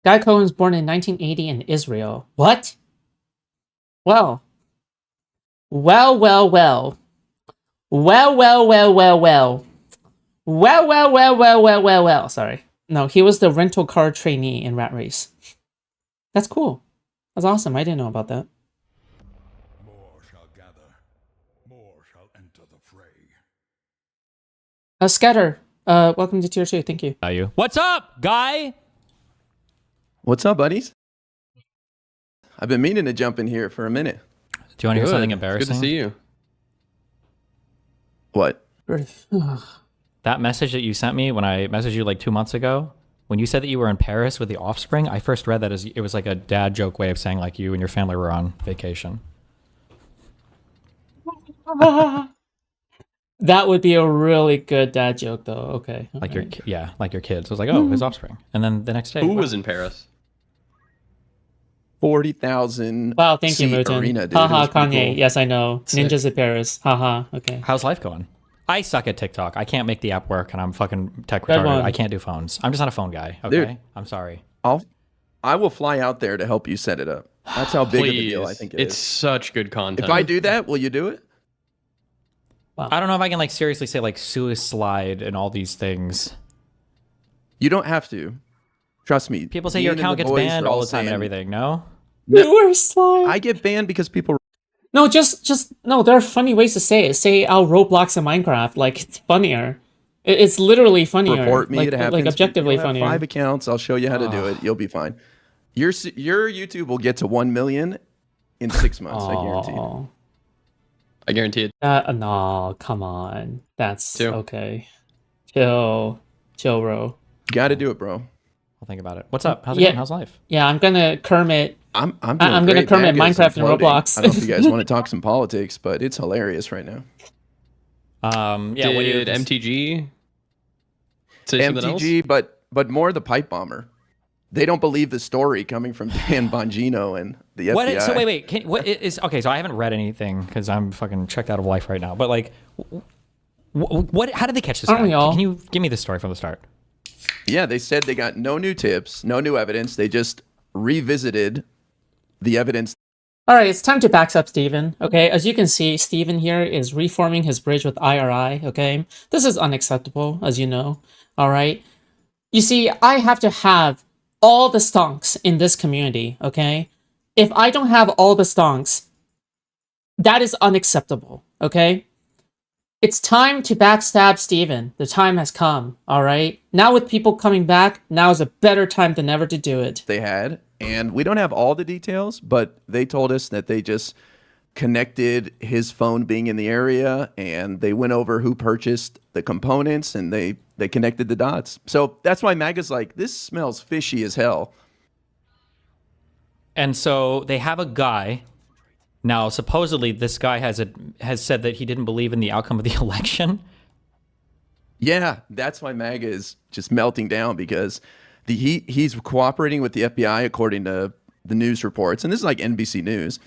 Guy Cohen was born in 1980 in Israel. What? Well. Well, well, well. Well, well, well, well, well. Well, well, well, well, well, well, well. Sorry. No, he was the rental car trainee in Rat Race. That's cool. That's awesome. I didn't know about that. More shall gather. More shall enter the fray. Scatter. Welcome to tier 2. Thank you. What's up, guy? What's up, buddies? I've been meaning to jump in here for a minute. Do you want to hear something embarrassing? Good to see you. What? That message that you sent me when I messaged you like 2 months ago, when you said that you were in Paris with the offspring, I first read that as it was like a dad joke way of saying like you and your family were on vacation. That would be a really good dad joke, though. Okay. Like like your kids. I was like, oh, his offspring. And then the next day, Who was in Paris? 40,000. Wow, thank you, Mutin. arena, dude. Haha, It was pretty Kanye. cool. Yes, I know. Sick. Ninjas at Paris. Haha. Okay. How's life going? I suck at TikTok. I can't make the app work, and I'm fucking tech Good retarded. one. I can't do phones. I'm just not a phone guy. Okay, Dude. I'm sorry. I will fly out there to help you set it up. That's how big of a deal I think it It's is. such good content. If I do that, will you do it? I don't know if I can like seriously say like suicide and all these things. You don't have to. Trust me. People say Ian your and account the gets boys banned are all the time and saying- everything. No. No, You are slime. I get banned because people. No, just no. There are funny ways to say it. Say "I'll Roblox in Minecraft." Like it's funnier. It's literally funnier. Report me. Like, it happens. like objectively You'll have funnier. 5 accounts. I'll show you how to do it. You'll be fine. Your YouTube will get to 1 million in 6 months. I guarantee. Aw. I guarantee it. No, come on. That's Chill. okay. Chill, bro. You got to do it, bro. I'll think about it. What's up? How's it Yeah. going? How's life? Yeah, I'm gonna Kermit. I'm doing I'm gonna great. Kermit Magas Minecraft and imploding. Roblox. I don't know if you guys want to talk some politics, but it's hilarious right now. Yeah. What do you? Did MTG say something else? MTG, but more the pipe bomber. They don't believe the story coming from Dan Bongino and the What? FBI. So wait. What is okay? So I haven't read anything because I'm fucking checked out of life right now. But like, what? How did they catch this Aren't guy? we all? Can you give me the story from the start? Yeah, they said they got no new tips, no new evidence. They just revisited the evidence. All right, it's time to back up Steven. Okay, as you can see, Steven here is reforming his bridge with IRI. Okay, this is unacceptable, as you know. All right, you see, I have to have all the stonks in this community. Okay, if I don't have all the stonks, that is unacceptable. Okay, it's time to backstab Steven. The time has come. All right, now with people coming back, now is a better time than ever to do it. They had, and we don't have all the details, but they told us that they just connected his phone being in the area, and they went over who purchased the components, and they connected the dots. So that's why MAGA's like, this smells fishy as hell. And so they have a guy. Now, supposedly, this guy has said that he didn't believe in the outcome of the election. Yeah, that's why MAGA is just melting down, because he's cooperating with the FBI according to the news reports, and this is like NBC News.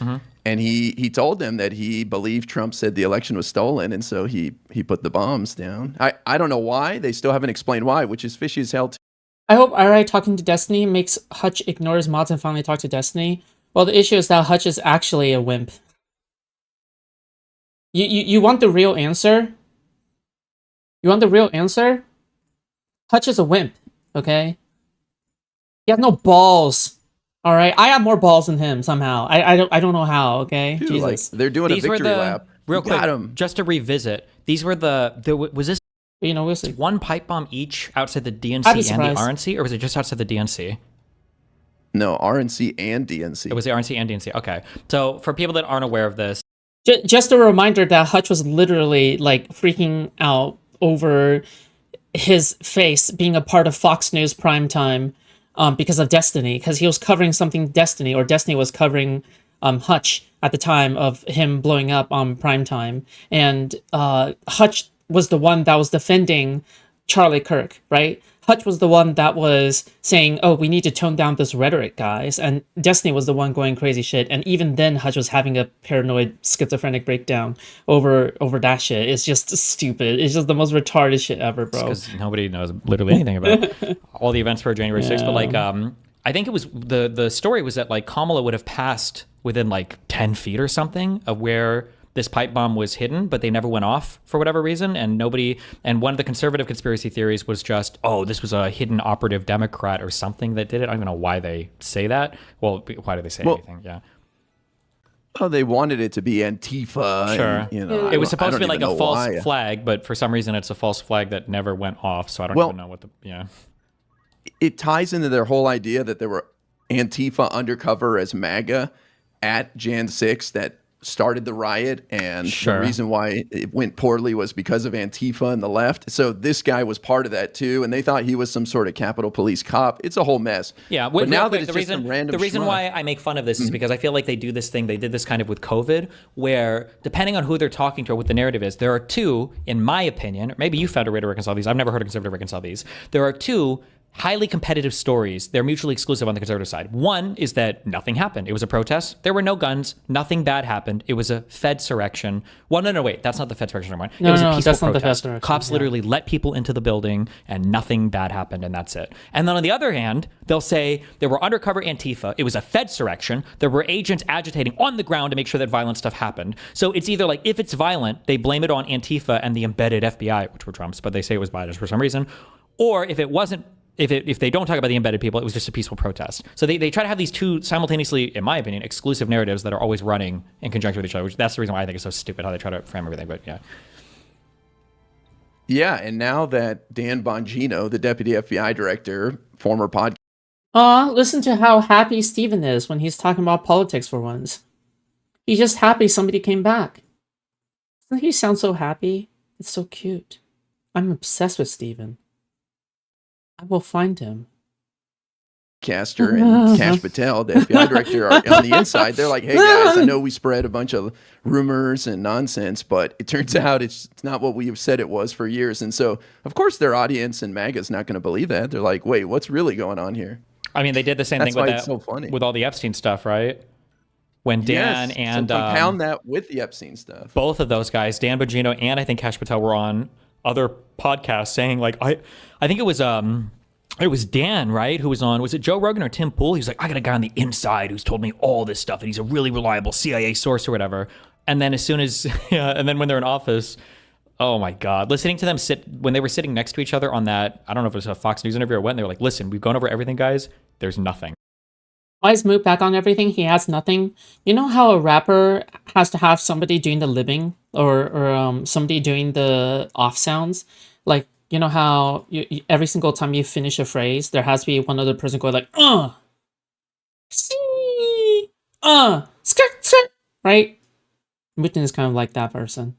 And he told them that he believed Trump said the election was stolen, and so he put the bombs down. I don't know why. They still haven't explained why, which is fishy as hell. I hope IRI talking to Destiny makes Hutch ignore his mods and finally talk to Destiny. Well, the issue is that Hutch is actually a wimp. You want the real answer? You want the real answer? Hutch is a wimp, okay? He has no balls. All right, I have more balls than him somehow. I don't know how. Okay, Dude, Jesus. like, they're doing These a were victory the lap. real quick. Got him. Just to revisit, these were was this You know, we'll see. one pipe bomb each outside the I'd be DNC and the surprised. RNC, or was it just outside the DNC? No, RNC and DNC. It was the RNC and DNC. Okay, so for people that aren't aware of this, Just a reminder that Hutch was literally like freaking out over his face being a part of Fox News primetime because of Destiny, because he was covering something Destiny, or Destiny was covering Hutch at the time of him blowing up on primetime. And Hutch was the one that was defending Charlie Kirk, right? Hutch was the one that was saying, oh, we need to tone down this rhetoric, guys. And Destiny was the one going crazy shit. And even then, Hutch was having a paranoid, schizophrenic breakdown over that shit. It's just stupid. It's just the most retarded shit ever, bro. because nobody knows literally anything about all the events for January 6th. But like, I think it was the story was that like Kamala would have passed within like 10 feet or something of where this pipe bomb was hidden, but they never went off for whatever reason. And one of the conservative conspiracy theories was just, oh, this was a hidden operative Democrat or something that did it. I don't even know why they say that. Well, why do they say anything? Yeah. Oh, they wanted it to be Antifa. Sure. And, It was supposed to be like a false why. flag, but for some reason it's a false flag that never went off. So I don't even know what yeah. It ties into their whole idea that there were Antifa undercover as MAGA at Jan 6 that started the riot, and the reason why it went poorly was because of Antifa and the left. So this guy was part of that too, and they thought he was some sort of Capitol Police cop. It's a whole mess. Yeah, but now that it's the just some random reason schmuck. why I make fun of this is because I feel like they do this thing. They did this kind of with COVID, where depending on who they're talking to or what the narrative is, there are two, in my opinion, or maybe you found a way to reconcile these. I've never heard a conservative reconcile these. There are two highly competitive stories. They're mutually exclusive on the conservative side. One is that nothing happened. It was a protest. There were no guns. Nothing bad happened. It was a Fedsurrection. Well, no, wait. That's not the Fedsurrection anymore. It was a peaceful protest. Cops literally let people into the building and nothing bad happened, and that's it. And then on the other hand, they'll say there were undercover Antifa. It was a Fedsurrection. There were agents agitating on the ground to make sure that violent stuff happened. So it's either like, if it's violent, they blame it on Antifa and the embedded FBI, which were Trump's, but they say it was Biden's for some reason. Or if it wasn't, if they don't talk about the embedded people, it was just a peaceful protest. So they try to have these two simultaneously, in my opinion, exclusive narratives that are always running in conjunction with each other, which that's the reason why I think it's so stupid how they try to frame everything. But yeah. Yeah, and now that Dan Bongino, the deputy FBI director, former podcast. Listen to how happy Steven is when he's talking about politics for once. He's just happy somebody came back. Doesn't he sound so happy? It's so cute. I'm obsessed with Steven. I will find him. Caster and Kash Patel, the FBI director, are on the inside. They're like, hey guys, I know we spread a bunch of rumors and nonsense, but it turns out it's not what we've said it was for years. And so, of course, their audience and MAGA is not going to believe that. They're like, wait, what's really going on here? I mean, they did the same thing with that, so funny. With all the Epstein stuff, right? When Dan and so compound that with the Epstein stuff. Both of those guys, Dan Bongino and I think Kash Patel, were on other podcasts saying like, I think it was Dan, right, who was on, was it Joe Rogan or Tim Pool? He was like, I got a guy on the inside who's told me all this stuff, and he's a really reliable CIA source or whatever. And then as soon as, and then when they're in office, oh my God, listening to them when they were sitting next to each other on that, I don't know if it was a Fox News interview or what, and they were like, listen, we've gone over everything, guys. There's nothing. Why is Moot back on everything? He has nothing. You know how a rapper has to have somebody doing the living or somebody doing the off sounds? Like, you know how every single time you finish a phrase, there has to be one other person going like, see, skirt, skirt, right? Mutin is kind of like that person.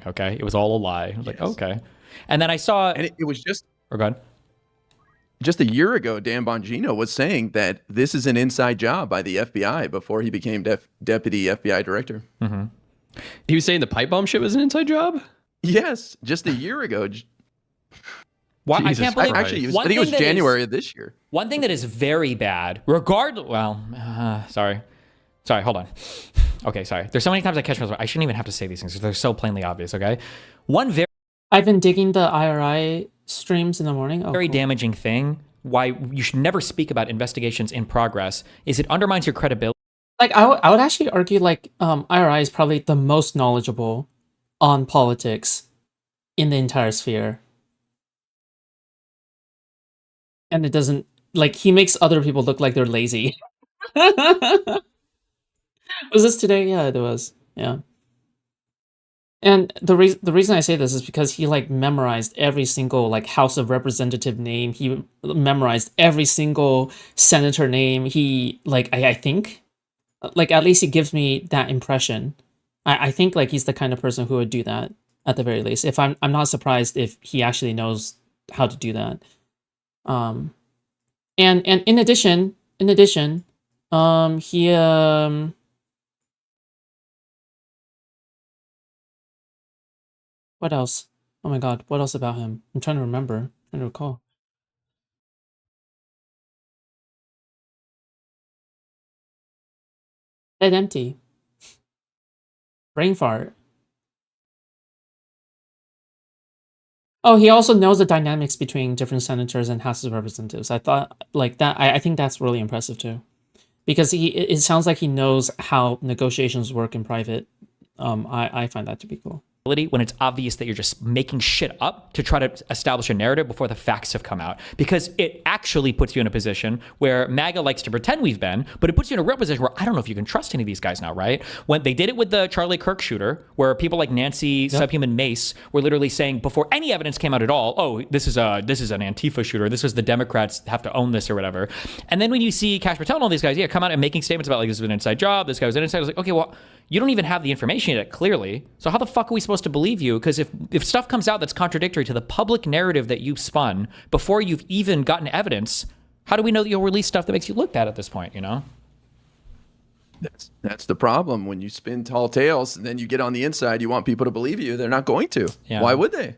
Okay, it was all a lie. I was like, okay. And then I saw... And it was just... Or go ahead. Just a year ago, Dan Bongino was saying that this is an inside job by the FBI before he became deputy FBI director. Mm-hmm. He was saying the pipe bomb shit was an inside job? Yes, just a year ago. Why, I can't believe... Actually, I think it was January of this year. One thing that is very bad, sorry, hold on. Okay, sorry. There's so many times I catch myself. I shouldn't even have to say these things because they're so plainly obvious, okay? I've been digging the IRI streams in the morning. Very cool. Damaging thing, why you should never speak about investigations in progress, is it undermines your credibility. Like, I would actually argue, like, IRI is probably the most knowledgeable on politics in the entire sphere. And it doesn't, like, he makes other people look like they're lazy. Was this today? Yeah, it was. Yeah. And the reason I say this is because he, like, memorized every single, like, House of Representative name. He memorized every single senator name. He, like, I think, like, at least he gives me that impression. I think, like, he's the kind of person who would do that at the very least. If I'm not surprised if he actually knows how to do that. And in addition, he what else? Oh my God, what else about him? I'm trying to remember. I'm trying to recall. Head empty. Brain fart. Oh, he also knows the dynamics between different senators and houses of representatives. I thought like that. I think that's really impressive too, because it sounds like he knows how negotiations work in private. I find that to be cool. When it's obvious that you're just making shit up to try to establish a narrative before the facts have come out, because it actually puts you in a position where MAGA likes to pretend we've been, but it puts you in a real position where I don't know if you can trust any of these guys now, right? When they did it with the Charlie Kirk shooter, where people like Nancy Subhuman Mace were literally saying before any evidence came out at all, oh, this is an Antifa shooter, this was the Democrats have to own this or whatever. And then when you see Kash Patel and all these guys, come out and making statements about like this was an inside job, this guy was an inside, I was like, okay, well, you don't even have the information yet, clearly. So how the fuck are we supposed to believe you? Because if stuff comes out that's contradictory to the public narrative that you've spun before you've even gotten evidence, how do we know that you'll release stuff that makes you look bad at this point, you know? That's the problem. When you spin tall tales and then you get on the inside, you want people to believe you. They're not going to. Yeah. Why would they?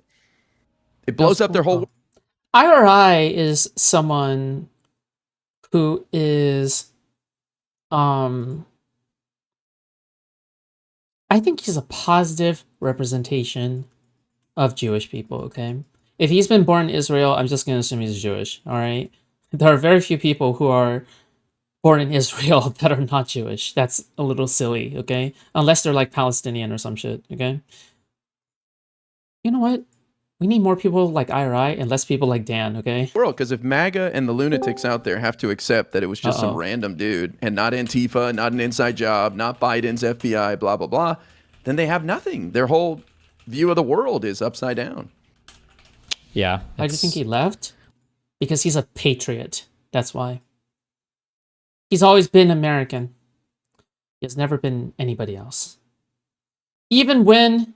It blows up their whole... IRI is someone who is... I think he's a positive representation of Jewish people, okay? If he's been born in Israel, I'm just going to assume he's Jewish, all right? There are very few people who are born in Israel that are not Jewish. That's a little silly, okay? Unless they're like Palestinian or some shit, okay? You know what? We need more people like IRI and less people like Dan, okay? world, because if MAGA and the lunatics out there have to accept that it was just some random dude and not Antifa, not an inside job, not Biden's FBI, blah, blah, blah, then they have nothing. Their whole view of the world is upside down. Yeah. Why do you think he left? Because he's a patriot. That's why. He's always been American. He has never been anybody else. Even when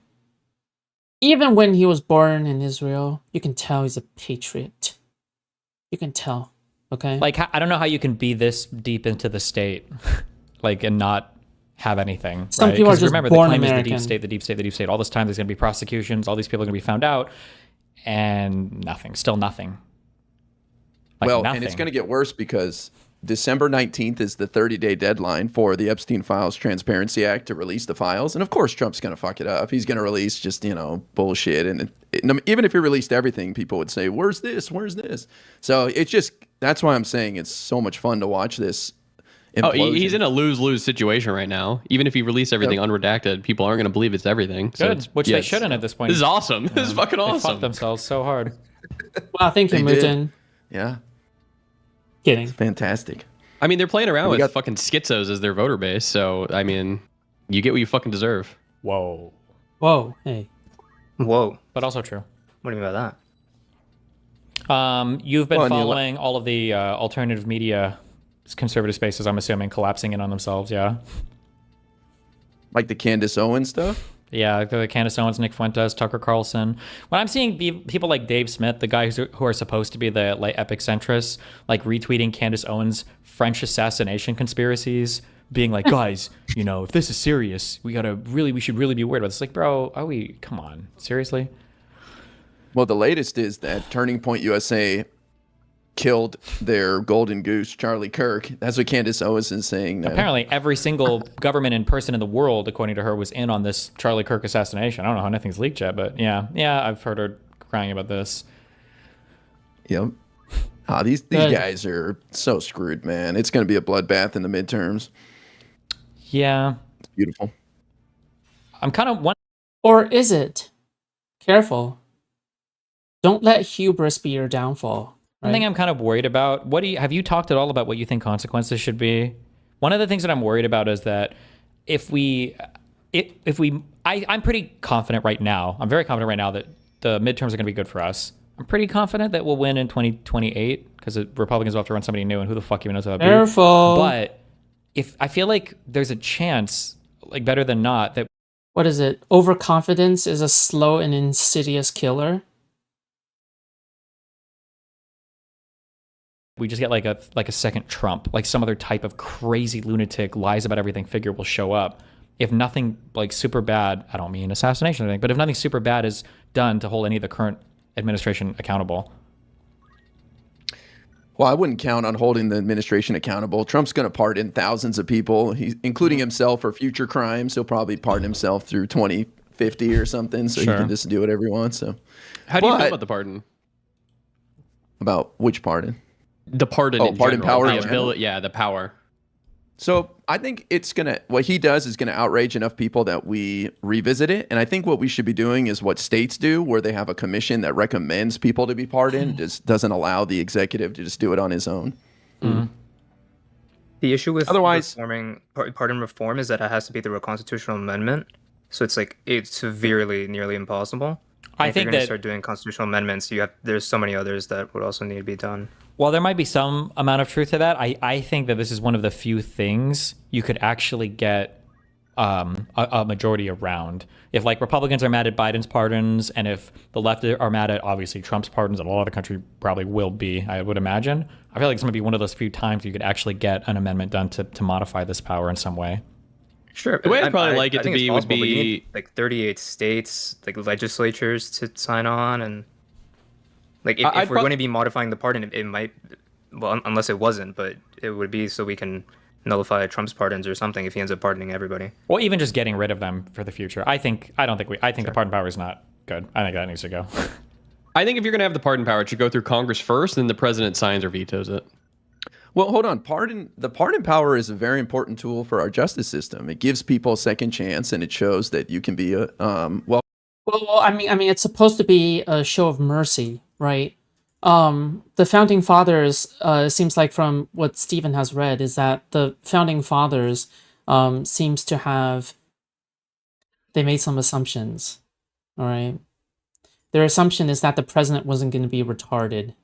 he was born in Israel, you can tell he's a patriot. You can tell, okay? Like, I don't know how you can be this deep into the state, like, and not have anything. Some right? people are 'Cause just remember, born the claim American. is the deep state. All this time there's going to be prosecutions. All these people are going to be found out, and nothing. Still nothing. Like, Well, nothing. and it's going to get worse because December 19th is the 30-day deadline for the Epstein Files Transparency Act to release the files. And of course, Trump's going to fuck it up. He's going to release just, bullshit. And even if he released everything, people would say, where's this? Where's this? So it's just, that's why I'm saying it's so much fun to watch this Oh, implosion. he's in a lose-lose situation right now. Even if he released everything unredacted, people aren't going to believe it's everything. So Good, which they shouldn't at this point. This is awesome. This is fucking They awesome. fucked themselves so hard. Wow, thank you, They did. Mutin. Yeah, Kidding. fantastic. I mean, they're playing around with got- fucking schizos as their voter base. So, I mean, you get what you fucking deserve. Whoa. Whoa, hey. Whoa. But also true. What do you mean by that? You've been Well, and you- following all of the alternative media conservative spaces, I'm assuming, collapsing in on themselves, yeah? Like the Candace Owens stuff. Yeah, the Candace Owens, Nick Fuentes, Tucker Carlson. When I'm seeing people like Dave Smith, the guys who are supposed to be the like epic centrists, like retweeting Candace Owens' French assassination conspiracies, being like, guys, if this is serious, we should really be worried about this. Like, bro, come on, seriously? Well, the latest is that Turning Point USA killed their golden goose, Charlie Kirk. That's what Candace Owens is saying now. Apparently, every single government and person in the world, according to her, was in on this Charlie Kirk assassination. I don't know how nothing's leaked yet, but yeah, I've heard her crying about this. Yep. These guys are so screwed, man. It's going to be a bloodbath in the midterms. Yeah, It's beautiful. I'm kind of Or is it? Careful. Don't let hubris be your downfall. One thing I'm kind of worried about. Have you talked at all about what you think consequences should be? One of the things that I'm worried about is that I'm pretty confident right now. I'm very confident right now that the midterms are going to be good for us. I'm pretty confident that we'll win in 2028 because the Republicans will have to run somebody new, and who the fuck even knows how that be. Careful. But if I feel like there's a chance, like better than not, that What is it? Overconfidence is a slow and insidious killer. we just get like a second Trump, like some other type of crazy lunatic lies about everything figure will show up. If nothing like super bad, I don't mean assassination or anything, but if nothing super bad is done to hold any of the current administration accountable. Well, I wouldn't count on holding the administration accountable. Trump's going to pardon thousands of people, including himself, for future crimes. He'll probably pardon himself through 20, 50 or something, so Sure. he can just do whatever he wants. So, How do you feel But- about the pardon? about which pardon? The pardon Oh, in pardon general. power The in general? ability, yeah, the power. So I think what he does is gonna outrage enough people that we revisit it. And I think what we should be doing is what states do, where they have a commission that recommends people to be pardoned, just doesn't allow the executive to just do it on his own. The issue with Otherwise- reforming pardon reform is that it has to be through a constitutional amendment. So it's severely nearly impossible. I And if think you're going that- to start doing constitutional amendments, there's so many others that would also need to be done. While there might be some amount of truth to that, I think that this is one of the few things you could actually get a majority around. If like Republicans are mad at Biden's pardons, and if the left are mad at obviously Trump's pardons, and a lot of the country probably will be, I would imagine. I feel like it's going to be one of those few times you could actually get an amendment done to modify this power in some way. Sure. The way I'd probably like it to think it's be would possible, but you be- need, like 38 states, like legislatures to sign on, and like I'd if we're going to be modifying the pardon, it might, well, unless it wasn't, but it would be so we can nullify Trump's pardons or something if he ends up pardoning everybody. Or even just getting rid of them for the future. I think the pardon power is not good. I think that needs to go. I think if you're going to have the pardon power, it should go through Congress first, then the president signs or vetoes it. Well, hold on. The pardon power is a very important tool for our justice system. It gives people a second chance, and it shows that you can be Well, I mean, it's supposed to be a show of mercy, right? The founding fathers, seems like from what Stephen has read, is that the founding fathers seems to have they made some assumptions. All right, their assumption is that the president wasn't going to be retarded.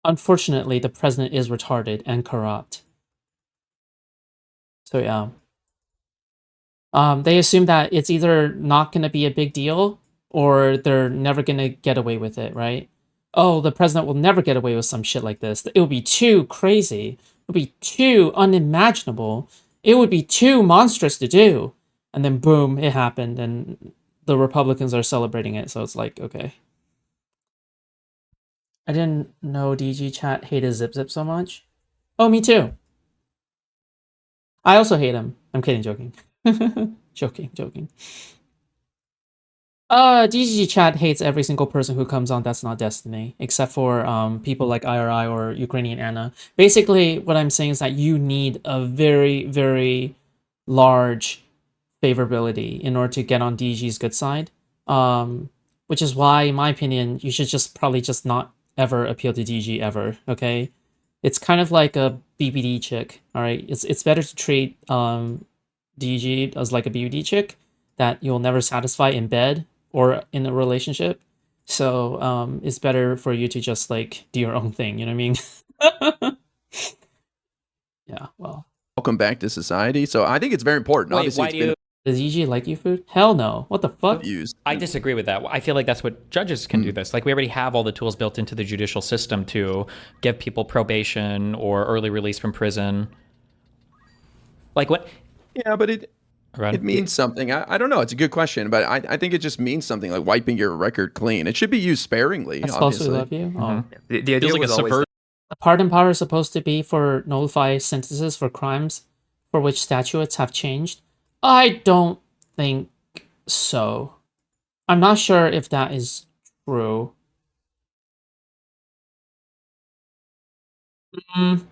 Unfortunately, the president is retarded and corrupt. So yeah. They assume that it's either not going to be a big deal or they're never going to get away with it, right? Oh, the president will never get away with some shit like this. It would be too crazy. It would be too unimaginable. It would be too monstrous to do. And then boom, it happened and the Republicans are celebrating it. So it's like, okay. I didn't know DG chat hated Zip Zip so much. Oh, me too. I also hate him. I'm kidding, joking. joking. DG chat hates every single person who comes on that's not Destiny, except for people like IRI or Ukrainian Anna. Basically, what I'm saying is that you need a very, very large favorability in order to get on DG's good side. Which is why, in my opinion, you should probably not ever appeal to DG ever, okay? It's kind of like a BBD chick, all right? It's better to treat DG as like a BBD chick that you'll never satisfy in bed or in a relationship. So it's better for you to just like do your own thing, you know what I mean? Yeah, well. welcome back to society. So I think it's very important. Wait, Obviously, why it's do been you? Does DG like you food? Hell no. What the fuck? abused. I disagree with that. I feel like that's what judges can do this. Like we already have all the tools built into the judicial system to give people probation or early release from prison. Like what? Yeah, but it Right. means something. I don't know. It's a good question, but I think it just means something, like wiping your record clean. It should be used sparingly, I'm supposed to obviously. love you? Oh. The idea Feels like a was always subvert. The pardon power is supposed to be for nullify sentences for crimes for which statutes have changed. I don't think so. I'm not sure if that is true. Mm.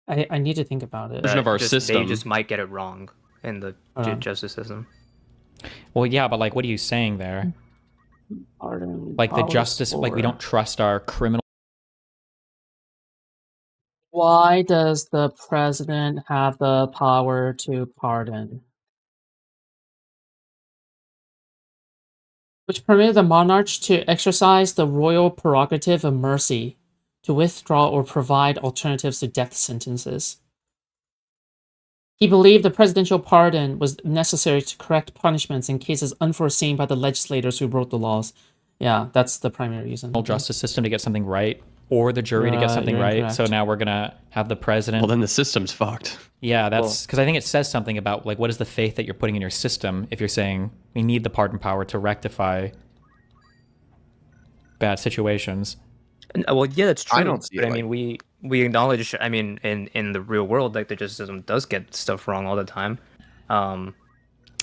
I need to think about it. Version of our They system. just might get it wrong in the justice system. Well, yeah, but like, what are you saying there? Pardon Like the powers justice, like we for- don't trust our criminal. Why does the president have the power to pardon? Which permitted the monarch to exercise the royal prerogative of mercy to withdraw or provide alternatives to death sentences. He believed the presidential pardon was necessary to correct punishments in cases unforeseen by the legislators who wrote the laws. Yeah, that's the primary reason. Justice system to get something right, or the jury to get something you're right. incorrect. So now we're gonna have the president. Well, then the system's fucked. Yeah, that's because I think it says something about like what is the faith that you're putting in your system if you're saying we need the pardon power to rectify bad situations. Well, yeah, that's true. I don't see it But I like- mean, we acknowledge, I mean, in the real world, like the justice system does get stuff wrong all the time.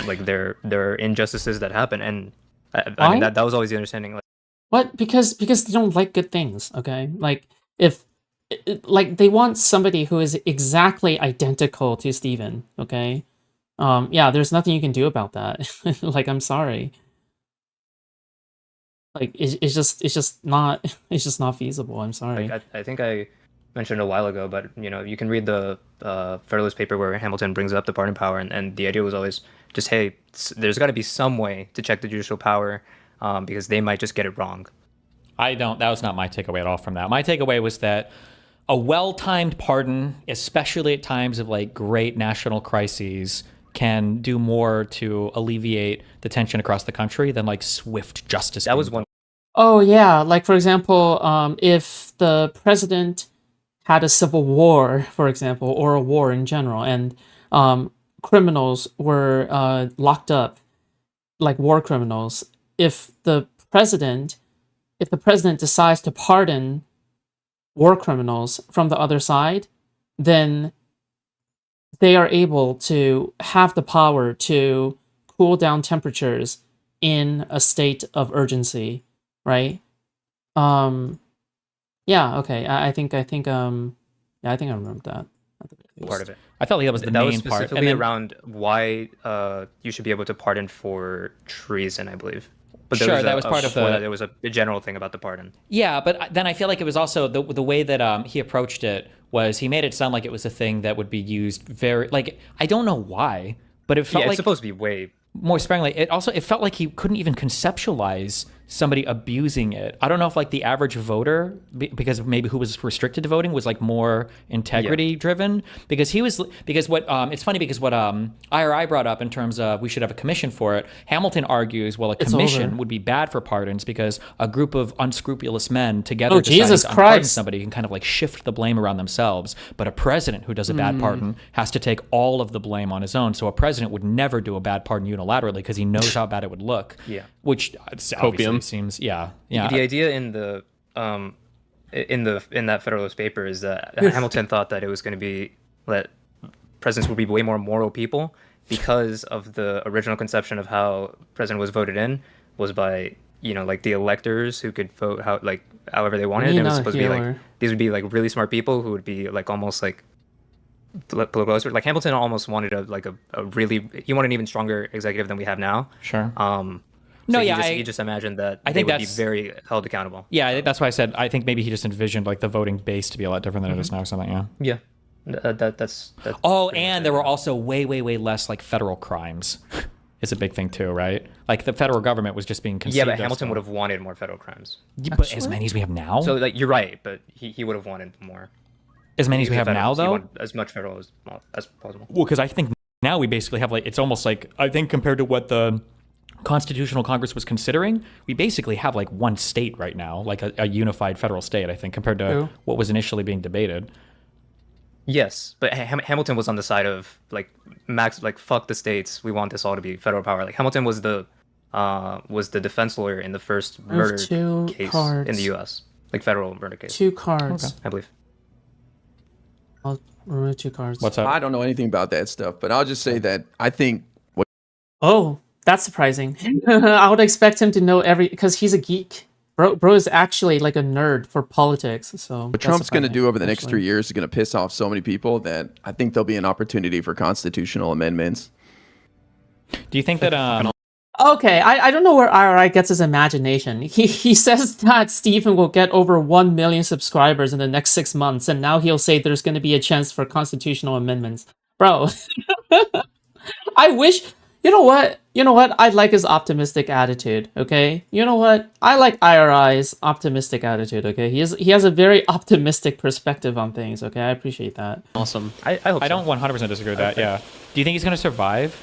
Like there are injustices that happen, and I mean Why? that was always the understanding. Like, What? Because they don't like good things. Okay, like if like they want somebody who is exactly identical to Steven. Okay, yeah, there's nothing you can do about that. Like, I'm sorry. Like it's just not it's just not feasible. I'm sorry. I think I mentioned a while ago, but you can read the Federalist paper where Hamilton brings up the pardon power, and the idea was always just, hey, there's got to be some way to check the judicial power, because they might just get it wrong. That was not my takeaway at all from that. My takeaway was that a well-timed pardon, especially at times of like great national crises, can do more to alleviate the tension across the country than like swift justice. That was one. Oh yeah, like for example, if the president had a civil war, for example, or a war in general, and criminals were locked up, like war criminals, if the president decides to pardon war criminals from the other side, then they are able to have the power to cool down temperatures in a state of urgency, right? Yeah, okay. I think yeah, I think I remember that. Part of it. I felt like that was the That was main part. specifically around why you should be able to pardon for treason, I believe. But Sure, that was part of the. There was a general thing about the pardon. Yeah, but then I feel like it was also the way that he approached it was he made it sound like it was a thing that would be used very like I don't know why, but it felt Yeah, like it's supposed to be way. more sparingly. It felt like he couldn't even conceptualize somebody abusing it. I don't know if like the average voter, because of maybe who was restricted to voting, was like more integrity driven. Because what it's funny because what IRI brought up in terms of we should have a commission for it. Hamilton argues, well, a commission would be bad for pardons because a group of unscrupulous men together deciding to unpardon somebody can kind of like shift the blame around themselves. But a president who does a bad pardon has to take all of the blame on his own. So a president would never do a bad pardon unilaterally because he knows how bad it would look. Yeah. Which obviously seems yeah. The idea in the in that Federalist paper is that Hamilton thought that it was going to be that presidents would be way more moral people because of the original conception of how president was voted in was by like the electors who could vote however they wanted. And it was supposed to be like these would be like really smart people who would be like almost like political experts. Like Hamilton almost wanted he wanted an even stronger executive than we have now. Sure. No, yeah, he just imagined that they would be very held accountable. Yeah, that's why I said I think maybe he just envisioned like the voting base to be a lot different than it is now or something. Yeah. Yeah. That's and there were also way less like federal crimes. It's a big thing too, right? Like the federal government was just being conceived. Yeah, but Hamilton would have wanted more federal crimes. Yeah, but as many as we have now. So like you're right, but he would have wanted more. As many as we have now, though. As much federal as possible. Well, because I think now we basically have like it's almost like I think compared to what the Constitutional Congress was considering, we basically have like one state right now, like a unified federal state. I think compared to what was initially being debated. Yes, but Hamilton was on the side of like fuck the states. We want this all to be federal power. Like Hamilton was the defense lawyer in the first murder case in the U.S. Like federal murder case. 2 cards, I believe. I'll remove 2 cards. What's up? I don't know anything about that stuff, but I'll just say that I think Oh, that's surprising. I would expect him to know because he's a geek. Bro is actually like a nerd for politics. So what Trump's going to do over the next 3 years is going to piss off so many people that I think there'll be an opportunity for constitutional amendments. Do you think that Okay, I don't know where IRI gets his imagination. He says that Stephen will get over 1 million subscribers in the next 6 months, and now he'll say there's going to be a chance for constitutional amendments. Bro, I wish... You know what? I like his optimistic attitude, okay? You know what? I like IRI's optimistic attitude, okay? He has a very optimistic perspective on things, okay? I appreciate that. Awesome. I hope I don't 100% disagree with that, yeah. Do you think he's going to survive?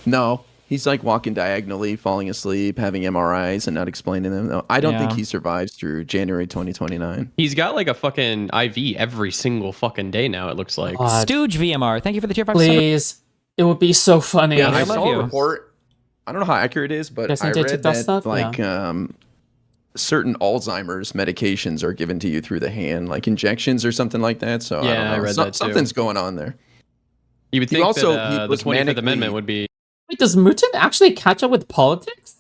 No. He's like walking diagonally, falling asleep, having MRIs and not explaining them. No, I don't think he survives through January 2029. He's got like a fucking IV every single fucking day now, it looks like. Stooge VMR, thank you for the tier 5. Please. It would be so funny. Yeah, I saw a report. I don't know how accurate it is, but I read that certain Alzheimer's medications are given to you through the hand, like injections or something like that. So I Yeah, don't know. I read that too. Something's going on there. You would He think also- that he the was 25th manically- Amendment would be. Wait, does Mutin actually catch up with politics?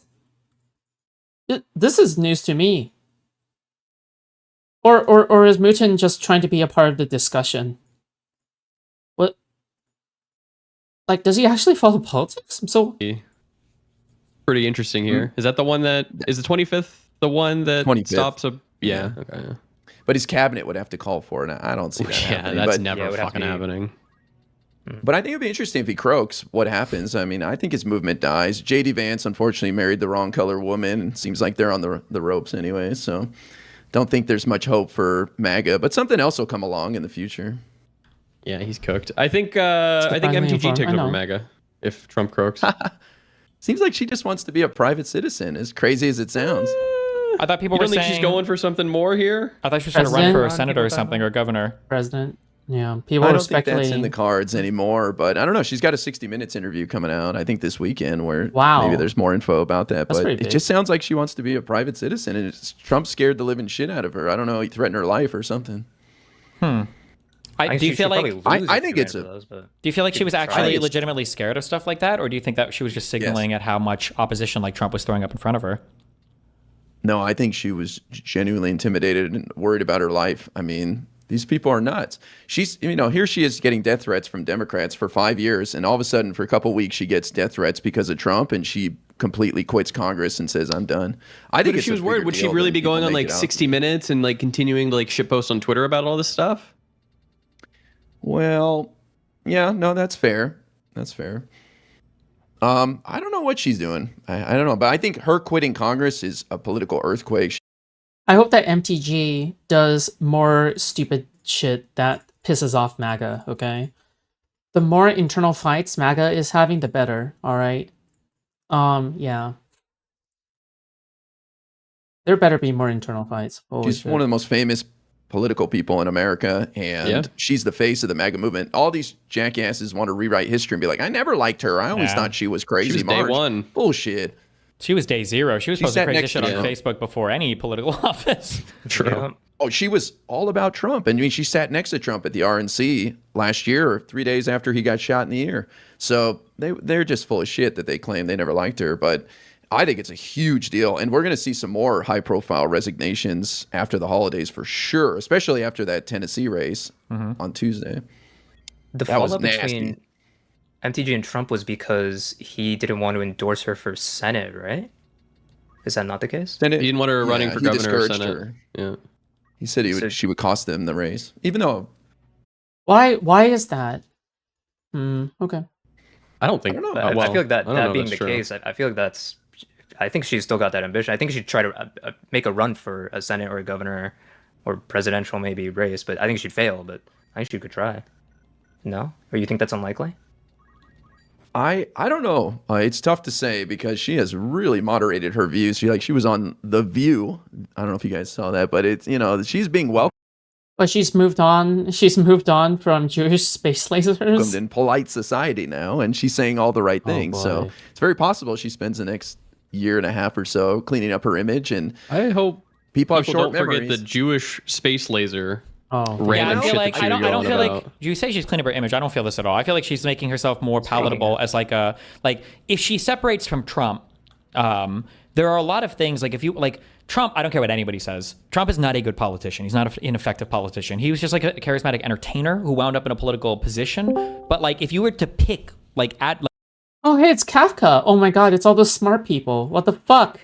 This is news to me. Or is Mutin just trying to be a part of the discussion? What? Like, does he actually follow politics? I'm so... Pretty interesting here. Is that the one that is the 25th? The one that 25th. stops a yeah. Okay. Yeah. But his cabinet would have to call for it. I don't see that Yeah, happening. that's but, never Yeah, it would have to fucking be- happening. but I think it'd be interesting if he croaks. What happens? I mean, I think his movement dies. J.D. Vance unfortunately married the wrong color woman. And seems like they're on the ropes anyway. So don't think there's much hope for MAGA. But something else will come along in the future. Yeah, he's cooked. I think MTG informed. takes I over know. MAGA if Trump croaks. Seems like she just wants to be a private citizen, as crazy as it sounds. I thought people You were don't think saying she's going for something more here? I thought she was trying to run President? for A a lot of senator or people thought something that. or governor. President. Yeah, people I are don't think that's speculating. in the cards anymore, but I don't know. She's got a 60 Minutes interview coming out, I think this weekend, where Wow. maybe there's more info about that. That's But pretty it big. just sounds like she wants to be a private citizen, and Trump scared the living shit out of her. I don't know. He threatened her life or something. Do you feel like I think it's a- do you feel like she was try actually it. legitimately scared of stuff like that, or do you think that she was just signaling at how much opposition like Trump was throwing up in front of her? No, I think she was genuinely intimidated and worried about her life. I mean, these people are nuts. She's, here she is getting death threats from Democrats for 5 years, and all of a sudden, for a couple of weeks, she gets death threats because of Trump, and she completely quits Congress and says, "I'm done." I think But if it's she a was worried, bigger would she deal really than be people going on make like it out. 60 Minutes and like continuing to like shitpost on Twitter about all this stuff? Well, yeah, no, that's fair. That's fair. I don't know what she's doing. I don't know, but I think her quitting Congress is a political earthquake. I hope that MTG does more stupid shit that pisses off MAGA, okay? The more internal fights MAGA is having, the better, alright? Yeah. There better be more internal fights. Holy She's shit. one of the most famous political people in America, and Yeah. she's the face of the MAGA movement. All these jackasses want to rewrite history and be like, "I never liked her. I always Yeah. thought she was crazy." She was day March." one. Bullshit. She was day zero. She was She posting sat crazy next shit to on Trump. Facebook before any political office. True. Oh, she was all about Trump. And I mean, she sat next to Trump at the RNC last year, or 3 days after he got shot in the ear. So they're just full of shit that they claim they never liked her. But I think it's a huge deal. And we're going to see some more high-profile resignations after the holidays for sure, especially after that Tennessee race on Tuesday. The That was fallout nasty. between MTG and Trump was because he didn't want to endorse her for Senate, right? Is that not the case? Then He didn't want her running for he governor or discouraged Senate. her. Yeah. He said So- she would cost them the race, even though Why is that? Okay. I don't think. I don't know. I feel like I don't know that if being that's the true. case, I feel like that's. I think she's still got that ambition. I think she'd try to make a run for a Senate or a governor or presidential maybe race, but I think she'd fail. But I think she could try. No, or you think that's unlikely? I don't know. It's tough to say because she has really moderated her views. She was on The View. I don't know if you guys saw that, but it's she's being welcomed But she's moved on. She's moved on from Jewish space lasers. in polite society now, and she's saying all the right things. So boy. it's very possible she spends the next year and a half or so cleaning up her image, and I hope people have people short don't forget memories. the Jewish space laser. Oh, Random I shit feel like that she I was don't yelling feel like about. you say she's cleaning up her image. I don't feel this at all. I feel like she's making herself more palatable as like if she separates from Trump. There are a lot of things like if you like Trump. I don't care what anybody says. Trump is not a good politician. He's not an effective politician. He was just like a charismatic entertainer who wound up in a political position. But like if you were to pick oh, hey, it's Kafka. Oh my god, it's all those smart people. What the fuck?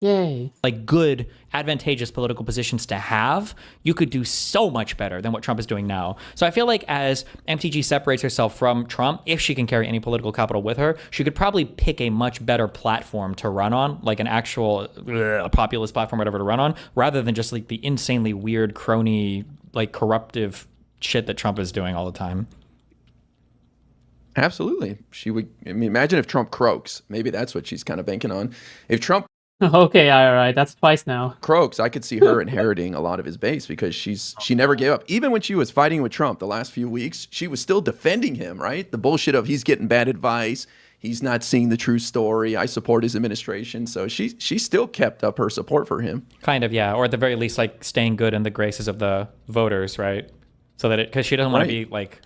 Yay. like good, advantageous political positions to have, you could do so much better than what Trump is doing now. So I feel like as MTG separates herself from Trump, if she can carry any political capital with her, she could probably pick a much better platform to run on, like an actual populist platform, whatever to run on, rather than just like the insanely weird crony, like corruptive shit that Trump is doing all the time. Absolutely, she would. I mean, imagine if Trump croaks. Maybe that's what she's kind of banking on. If Trump Okay, alright, that's twice now. croaks, I could see her inheriting a lot of his base because she never gave up. Even when she was fighting with Trump the last few weeks, she was still defending him, right? The bullshit of he's getting bad advice, He's not seeing the true story. I support his administration. So she still kept up her support for him. Kind of, yeah. Or at the very least, like staying good in the graces of the voters, right? So that because she doesn't want to be like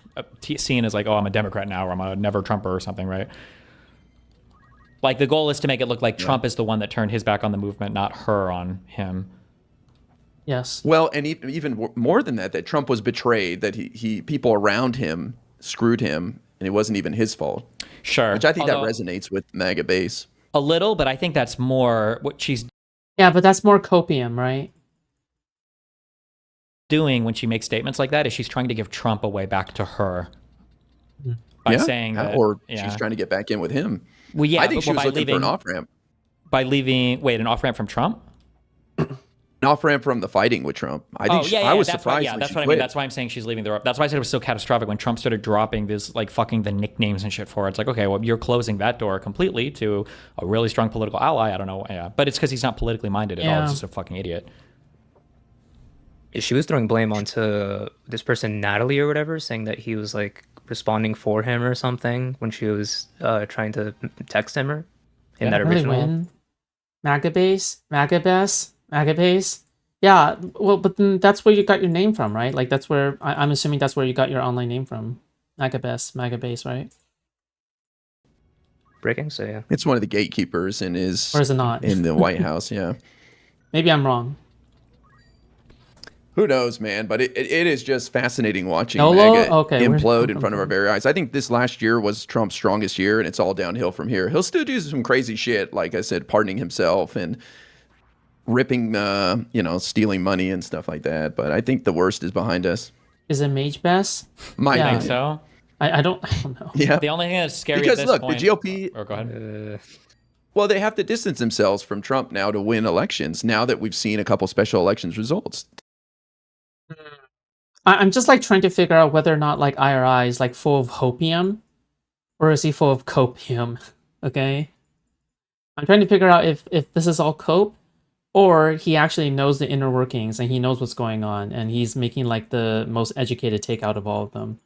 seen as like, oh, I'm a Democrat now, or I'm a never Trumper or something, right? Like the goal is to make it look like Trump is the one that turned his back on the movement, not her on him. Yes. Well, and even more than that, that Trump was betrayed, that he people around him screwed him, and it wasn't even his fault. Sure. Which I think that resonates with MAGA base. A little, but I think that's more what she's Yeah, but that's more copium, right? doing when she makes statements like that is she's trying to give Trump a way back to her by saying that, or she's trying to get back in with him. Well, yeah, I think she was looking for an off-ramp. By leaving, wait, an off-ramp from Trump? An off-ramp from the fighting with Trump. I think I was surprised when that's she what I quit. mean. That's why I'm saying she's leaving the. That's why I said it was so catastrophic when Trump started dropping this, like fucking the nicknames and shit for her. It's like, okay, well, you're closing that door completely to a really strong political ally. I don't know, but it's because he's not politically minded at all. He's just a fucking idiot. She was throwing blame onto this person, Natalie or whatever, saying that he was like responding for him or something when she was trying to text him or in that original. Win. MAGA base, MAGA base, MAGA base. Yeah, well, but then that's where you got your name from, right? Like that's where I'm assuming that's where you got your online name from. MAGA base, right? Breaking, so yeah. It's one of the gatekeepers in his. Or is it not? In the White House, yeah. Maybe I'm wrong. Who knows, man? But it is just fascinating watching YOLO? MAGA Okay, implode in front of our very eyes. I think this last year was Trump's strongest year, and it's all downhill from here. He'll still do some crazy shit, like I said, pardoning himself and ripping, stealing money and stuff like that. But I think the worst is behind us. Is it Mage Bess? I think so. I don't know. Yeah. The only thing that's scary because at this look, point, the GOP. Go ahead. Well, they have to distance themselves from Trump now to win elections. Now that we've seen a couple special elections results. I'm just like trying to figure out whether or not like IRI is like full of hopium or is he full of copium? Okay. I'm trying to figure out if this is all cope or he actually knows the inner workings and he knows what's going on and he's making like the most educated take out of all of them.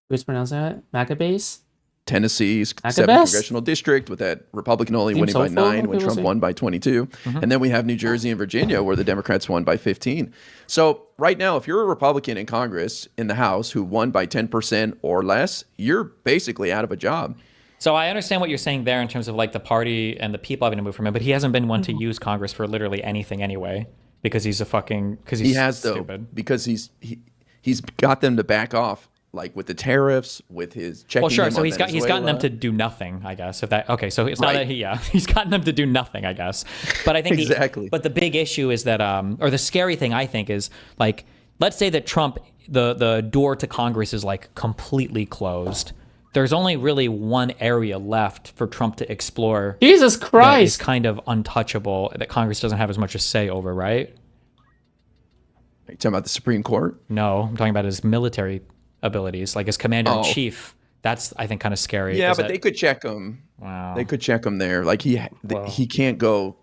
Who's pronounced that? MAGA base? Tennessee's MAGA 7th best? congressional district with that Republican only Seems winning by hopeful, 9 when we'll Trump see. won by 22. And then we have New Jersey and Virginia where the Democrats won by 15. So right now, if you're a Republican in Congress in the House who won by 10% or less, you're basically out of a job. So I understand what you're saying there in terms of like the party and the people having to move from him, but he hasn't been one to use Congress for literally anything anyway because he's He has stupid. though, because he's got them to back off. Like with the tariffs, with his checking. Well, sure. him So on he's gotten them Venezuela. to do nothing, I guess. So it's not that he's gotten them to do nothing, I guess. But I think Exactly. but the big issue is that, or the scary thing I think is like, let's say that Trump, the door to Congress is like completely closed. There's only really one area left for Trump to explore. Jesus That is Christ! kind of untouchable. That Congress doesn't have as much to say over, right? Are you talking about the Supreme Court? No, I'm talking about his military abilities, like as commander in chief. That's, I think, kind of scary. Yeah, but they could check him. Wow. They could check him there. Like he can't go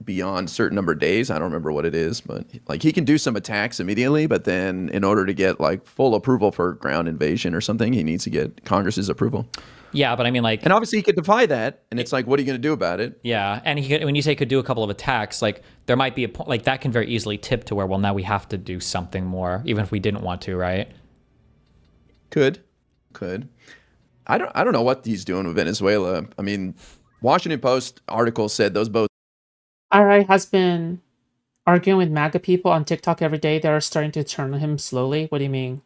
beyond a certain number of days. I don't remember what it is, but like he can do some attacks immediately. But then, in order to get like full approval for ground invasion or something, he needs to get Congress's approval. Yeah, but I mean, like, and obviously he could defy that. And it's like, what are you going to do about it? Yeah, and when you say could do a couple of attacks, like there might be a point, like that can very easily tip to where, well, now we have to do something more, even if we didn't want to, right? Could. I don't know what he's doing with Venezuela. I mean, Washington Post article said those both. IRI has been arguing with MAGA people on TikTok every day. They're starting to turn on him slowly. What do you mean?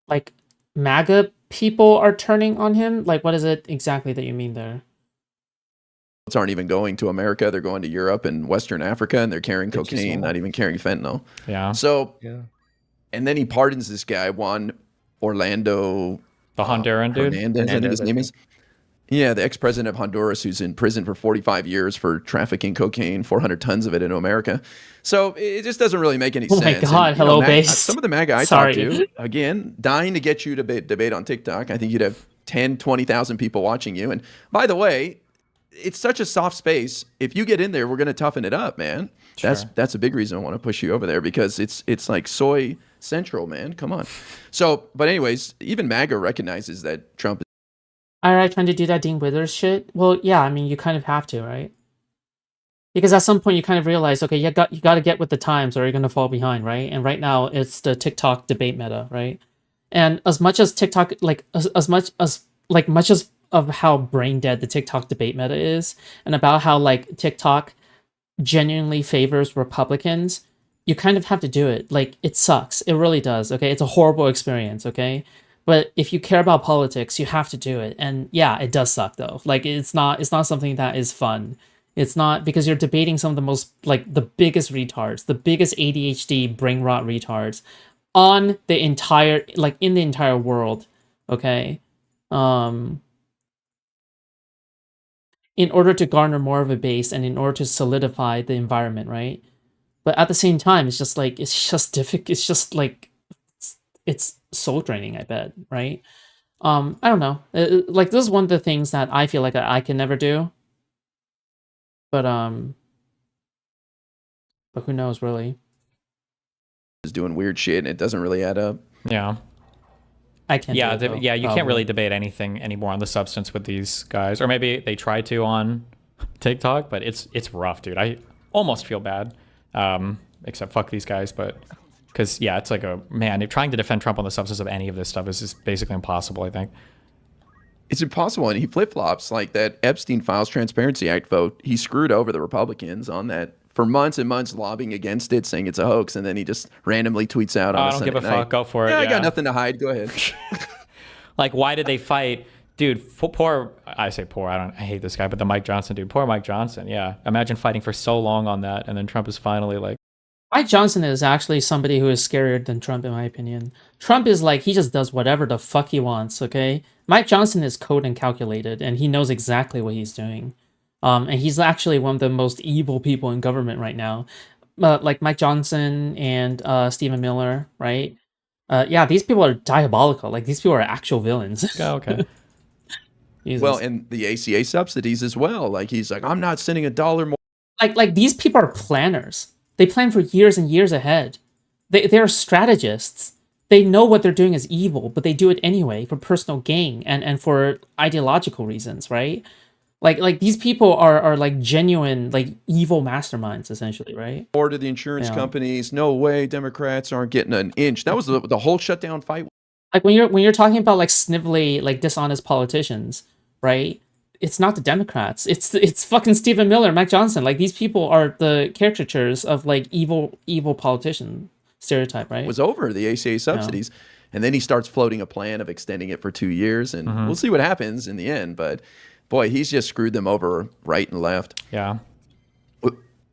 Like MAGA people are turning on him? Like what is it exactly that you mean there? Aren't even going to America. They're going to Europe and Western Africa, and they're carrying cocaine, not even carrying fentanyl. Yeah. So, and then he pardons this guy, Juan Orlando. The Honduran dude? Hernandez, I think his name is. Yeah, the ex-president of Honduras who's in prison for 45 years for trafficking cocaine, 400 tons of it into America. So it just doesn't really make any sense. Oh my God, and, hello, base. Some of the MAGA I talked to, again, dying to get you to debate on TikTok. I think you'd have 10, 20,000 people watching you. And by the way, it's such a soft space. If you get in there, we're going to toughen it up, man. Sure. That's a big reason I want to push you over there because it's like soy central, man. Come on. So, but anyways, even MAGA recognizes that Trump IRI trying to do that Dean Withers shit? Well, yeah, I mean, you kind of have to, right? Because at some point you kind of realize, okay, you got to get with the times or you're going to fall behind, right? And right now it's the TikTok debate meta, right? And as much as TikTok, like as much as of how brain dead the TikTok debate meta is, and about how like TikTok genuinely favors Republicans, you kind of have to do it. Like, it sucks. It really does. Okay, it's a horrible experience. Okay, but if you care about politics, you have to do it. And yeah, it does suck though. Like, it's not something that is fun. It's not, because you're debating some of the most, like, the biggest retards, the biggest ADHD brain rot retards on the entire, like, in the entire world. Okay, in order to garner more of a base and in order to solidify the environment, right? But at the same time, it's just like, it's just difficult. It's just like, it's soul draining, I bet, right? I don't know. Like, this is one of the things that I feel like I can never do. But who knows, really? Is doing weird shit and it doesn't really add up. Yeah. I can't. Yeah, do it, though, yeah. You can't probably. really debate anything anymore on the substance with these guys, or maybe they try to on TikTok, but it's rough, dude. I almost feel bad, except fuck these guys, but because yeah, it's like a man. Trying to defend Trump on the substance of any of this stuff is just basically impossible, I think. It's impossible, and he flip-flops. Like that Epstein Files Transparency Act vote, he screwed over the Republicans on that for months and months, lobbying against it, saying it's a hoax, and then he just randomly tweets out on I a don't Sunday give a night, fuck. Go for it. Yeah, I Yeah. got nothing to hide. Go ahead. Like, why did they fight? Dude, poor, I say poor, I hate this guy, but the Mike Johnson dude, poor Mike Johnson, yeah. Imagine fighting for so long on that, and then Trump is finally like... Mike Johnson is actually somebody who is scarier than Trump, in my opinion. Trump is like, he just does whatever the fuck he wants, okay? Mike Johnson is cold and calculated, and he knows exactly what he's doing. And he's actually one of the most evil people in government right now. Like Mike Johnson and Stephen Miller, right? Yeah, these people are diabolical. Like, these people are actual villains. Oh, okay. Jesus. Well, and the ACA subsidies as well. Like, he's like, I'm not sending $1 more. Like these people are planners. They plan for years and years ahead. They're strategists. They know what they're doing is evil, but they do it anyway for personal gain and for ideological reasons, right? Like these people are like genuine, like, evil masterminds, essentially, right? More to the insurance Yeah. companies. No way, Democrats aren't getting an inch. That was the whole shutdown fight. Like, when you're talking about like snivelly, like, dishonest politicians, right? It's not the Democrats. It's fucking Stephen Miller, Mike Johnson. Like, these people are the caricatures of like evil politician stereotype, right? Was over the ACA subsidies, and then he starts floating a plan of extending it for 2 years, and we'll see what happens in the end. But boy, he's just screwed them over right and left. Yeah.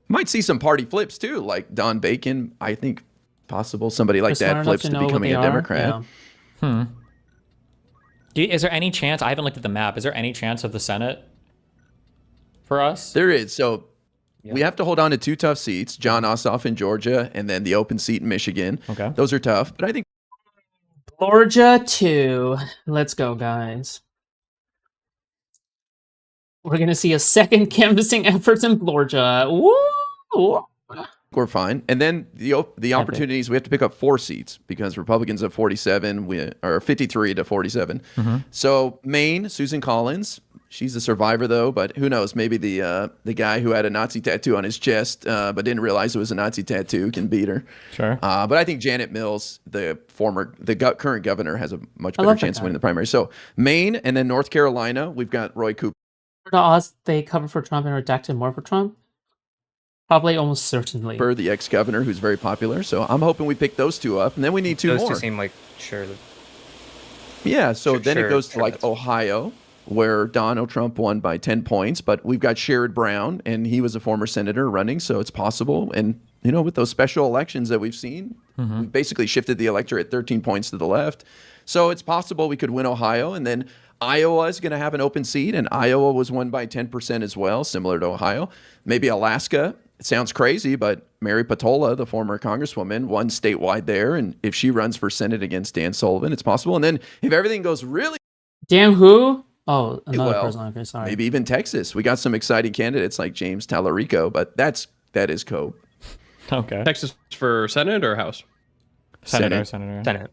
Might see some party flips too, like Don Bacon. I think possible somebody like They're smart that enough flips to to know what becoming they a are. Democrat. Yeah. Is there any chance, I haven't looked at the map, is there any chance of the Senate for us? There is. So we have to hold on to 2 tough seats: John Ossoff in Georgia, and then the open seat in Michigan. Okay. Those are tough, but I think Georgia 2. Let's go, guys. We're gonna see a second canvassing effort in Georgia. Woo! we're fine. And then the opportunities, we have to pick up 4 seats because Republicans have 47, we are 53 to 47. So Maine, Susan Collins, she's a survivor though, but who knows? Maybe the guy who had a Nazi tattoo on his chest but didn't realize it was a Nazi tattoo can beat her. Sure. But I think Janet Mills, the current governor, has a much better love that chance of guy. winning the primary. So Maine and then North Carolina, we've got Roy Cooper. The odds they cover for Trump and redacted more for Trump? Probably almost certainly. The ex-governor, who's very popular. So I'm hoping we pick those 2 up, and then we need 2 Those more. two seem like sure. Yeah, so Sure, then it sure, goes to sure, like that's- Ohio, where Donald Trump won by 10 points, but we've got Sherrod Brown, and he was a former senator running, so it's possible. And, you know, with those special elections that we've seen, we basically shifted the electorate 13 points to the left. So it's possible we could win Ohio, and then Iowa is going to have an open seat, and Iowa was won by 10% as well, similar to Ohio. Maybe Alaska. It sounds crazy, but Mary Patola, the former congresswoman, won statewide there, and if she runs for Senate against Dan Sullivan, it's possible. And then if everything goes really Damn who? Oh, another well, person. Okay, sorry. maybe even Texas. We got some exciting candidates like James Tallarico, but that is Cope. Okay. Texas for Senate or House? Senator. Senate.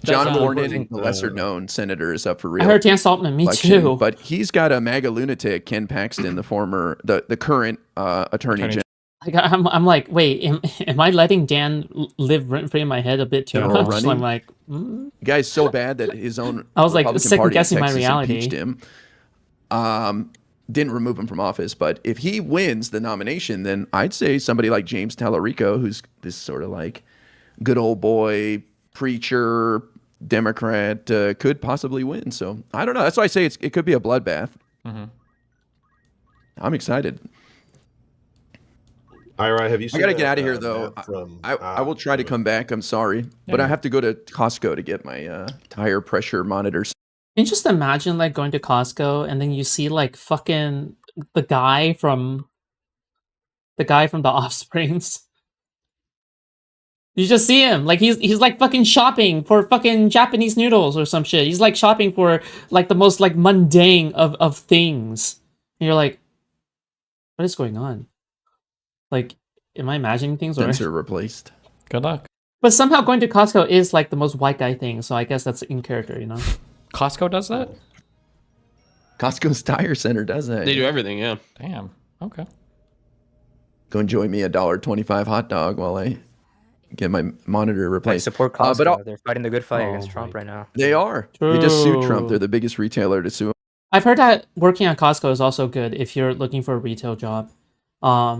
John Does, Cornyn, the lesser-known senator, is up for I re-election. heard Dan Saltman. Me too. But he's got a MAGA lunatic, Ken Paxton, the current attorney general. Like, I'm like, wait, am I letting Dan live rent-free in my head a bit too General much? running? I'm like, The guy's so bad that his own I was like Republican second Party in guessing my Texas reality. impeached him. Didn't remove him from office, but if he wins the nomination, then I'd say somebody like James Tallarico, who's this sort of like good old boy preacher Democrat, could possibly win. So I don't know. That's why I say it could be a bloodbath. I'm excited. Ira, have you I seen gotta that, get out of here though. map from, I will try to come back. I'm sorry, but I have to go to Costco to get my tire pressure monitors. Can you just imagine like going to Costco and then you see like fucking the guy from the Offsprings? You just see him like he's like fucking shopping for fucking Japanese noodles or some shit. He's like shopping for like the most like mundane of things. And you're like, what is going on? Like, am I imagining things? Or Sensor replaced. Good luck. but somehow going to Costco is like the most white guy thing. So I guess that's in character, you know. Costco does that? Costco's tire center does that. They do everything, yeah. Damn. Okay. Go enjoy me a $1.25 hot dog while I get my monitor Like, replaced. support but Costco. They're fighting the good fight against Oh Trump my right now. They are. They just sued Trump. True. They're the biggest retailer to sue. I've heard that working at Costco is also good if you're looking for a retail job. Yeah.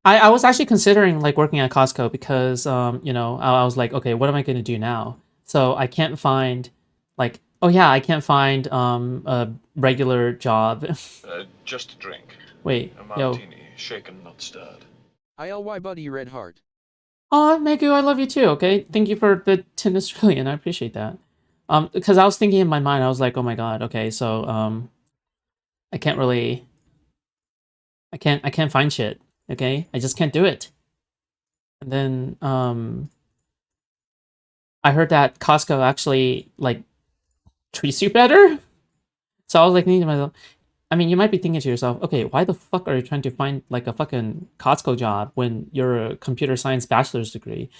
I was actually considering like working at Costco because you know, I was like, okay, what am I going to do now? So I can't find like, oh yeah, I can't find a regular job. Just a drink. Wait, A yo. martini, shaken, not stirred. ILY buddy Red Heart. Oh, Megu, I love you too. Okay, thank you for the 10 Australian. I appreciate that. Because I was thinking in my mind, I was like, oh my god, okay, so I can't find shit. Okay, I just can't do it. And then I heard that Costco actually like treats you better. So I was like thinking to myself, I mean, you might be thinking to yourself, okay, why the fuck are you trying to find like a fucking Costco job when you're a computer science bachelor's degree?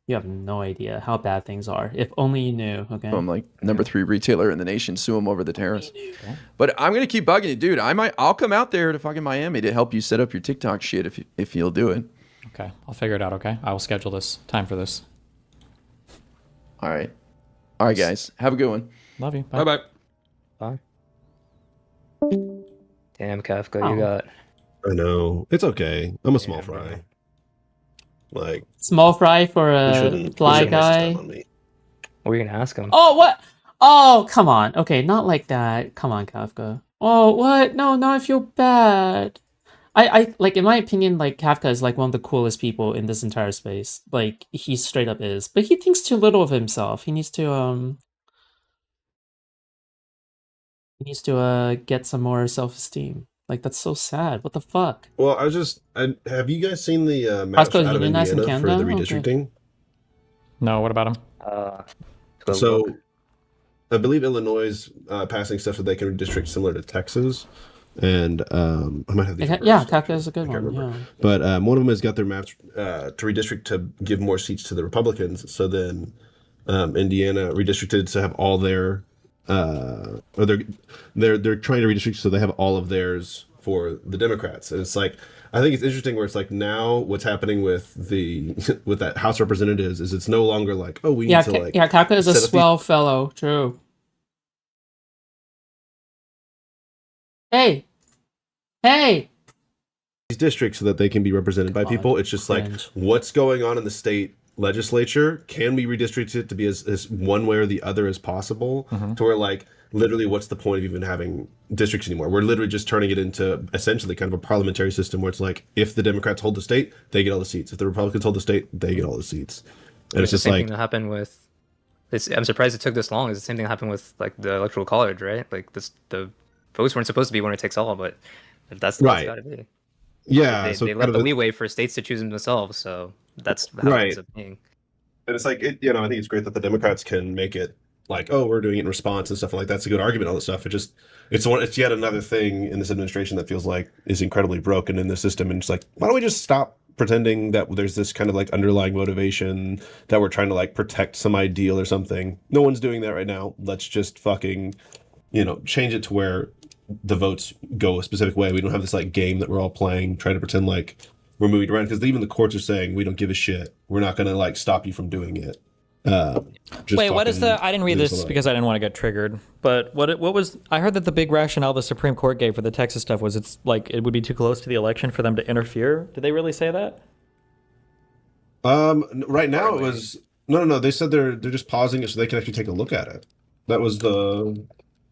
You have no idea how bad things are. If only you knew, okay? I'm like number 3 retailer in the nation. Sue them over the tariffs. But I'm gonna keep bugging you, dude. I'll come out there to fucking Miami to help you set up your TikTok shit if you'll do it. Okay. I'll figure it out, okay? I will schedule this time for this. All right, guys. Have a good one. Love you. Bye. Bye-bye. Bye. Damn, Kafka, Oh. you got. I know. It's okay. I'm a small Yeah, fry. man. Like, Small fry for we a shouldn't fly waste time guy. on me. What were you gonna ask him? Oh, what? Oh, come on. Okay, not like that. Come on, Kafka. Oh, what? No, now I feel bad. I like, in my opinion, like, Kafka is like one of the coolest people in this entire space. Like, he straight up is. But he thinks too little of himself. He needs to get some more self-esteem. Like, that's so sad. What the fuck? Well, have you guys seen the match Costco's out of unionized in Indiana for the Canada? Okay. redistricting? No, what about him? So, I believe Illinois is passing stuff so they can redistrict similar to Texas, and I might have these. Yeah, reversed, Kafka is a good I can't one. remember. Yeah. But one of them has got their maps to redistrict to give more seats to the Republicans. So then Indiana redistricted to have all their, or they're trying to redistrict so they have all of theirs for the Democrats. And it's like, I think it's interesting where it's like now what's happening with the with that House of Representatives is it's no longer like, oh, we Yeah, need to like Kafka is a set up swell fellow. True. Hey, these districts so that they can be represented by God, people. It's just like cringe. what's going on in the state legislature. Can we redistrict it to be as one way or the other as possible? To where like literally what's the point of even having districts anymore? We're literally just turning it into essentially kind of a parliamentary system where it's like if the Democrats hold the state, they get all the seats. If the Republicans hold the state, they get all the seats. And it's the just same like thing that happened with. I'm surprised it took this long. It's the same thing that happened with like the Electoral College, right? Like the votes weren't supposed to be winner takes all, but that's the way it's Right. got to be. yeah, They, so they kind left of the a- leeway for states to choose them themselves, so that's how it Right. ends up being. And it's like, I think it's great that the Democrats can make it like, oh, we're doing it in response and stuff like that's a good argument, all this stuff. It's yet another thing in this administration that feels like is incredibly broken in the system. And it's like, why don't we just stop pretending that there's this kind of like underlying motivation that we're trying to like protect some ideal or something. No one's doing that right now. Let's just fucking, change it to where the votes go a specific way. We don't have this like game that we're all playing, trying to pretend like we're moving around, because even the courts are saying we don't give a shit. We're not going to like stop you from doing it. Wait, what is the? I didn't read this because I didn't want to get triggered. But what was? I heard that the big rationale the Supreme Court gave for the Texas stuff was it's like it would be too close to the election for them to interfere. Did they really say that? Right now it was no. They said they're just pausing it so they can actually take a look at it. That was the